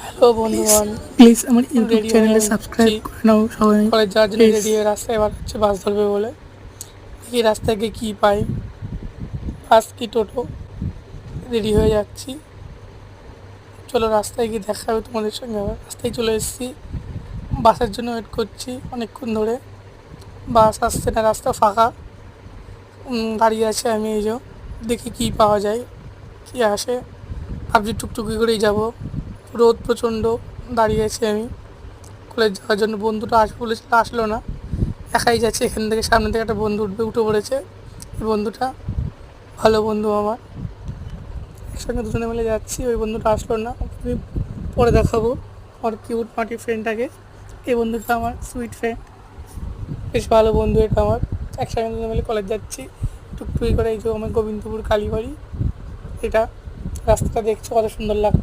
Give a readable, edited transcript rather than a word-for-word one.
Hello বন্ধুগণ, please আমার YouTube ready হয়ে চ্যানেলে আমি সাবস্ক্রাইব যাচ্ছি করে নাও সবাই কলেজ যাওয়ার জন্য। প্লিজ। রেডি হয়ে রাস্তায় এবার হচ্ছে বাস ধরবে বলে। দেখি রাস্তায় গিয়ে কী পাই, বাস কি টোটো। রেডি হয়ে যাচ্ছি, চলো রাস্তায় গিয়ে দেখা হবে তোমাদের সঙ্গে। আবার রাস্তায় চলে এসেছি, বাসের জন্য ওয়েট করছি অনেকক্ষণ ধরে। বাস আসছে না, রাস্তা ফাঁকা। দাঁড়িয়ে আছে আমি, এই যে দেখি কী পাওয়া যায়, কী আসে। ভাবছি টুকটুকি করেই যাব, রোদ প্রচণ্ড। দাঁড়িয়ে আছি আমি কলেজ যাওয়ার জন্য। বন্ধুটা আসবে বলেছিল, আসলো না, একাই যাচ্ছে। এখান থেকে সামনে থেকে একটা বন্ধু উঠে পড়েছে। এই বন্ধুটা ভালো বন্ধু আমার, একসঙ্গে দুজনে মিলে যাচ্ছি। ওই বন্ধুটা আসলো না, আমি পরে দেখাবো আমার কিউট মাটি ফ্রেন্ডটাকে। এই বন্ধুটা আমার সুইট ফ্রেন্ড, বেশ ভালো বন্ধু এটা আমার। একসঙ্গে দুজনে মিলে কলেজ যাচ্ছি টুকটুকি করে। এই যে আমার গোবিন্দপুর কালীবাড়ি, এটা রাস্তাটা দেখছো কত সুন্দর লাগছে।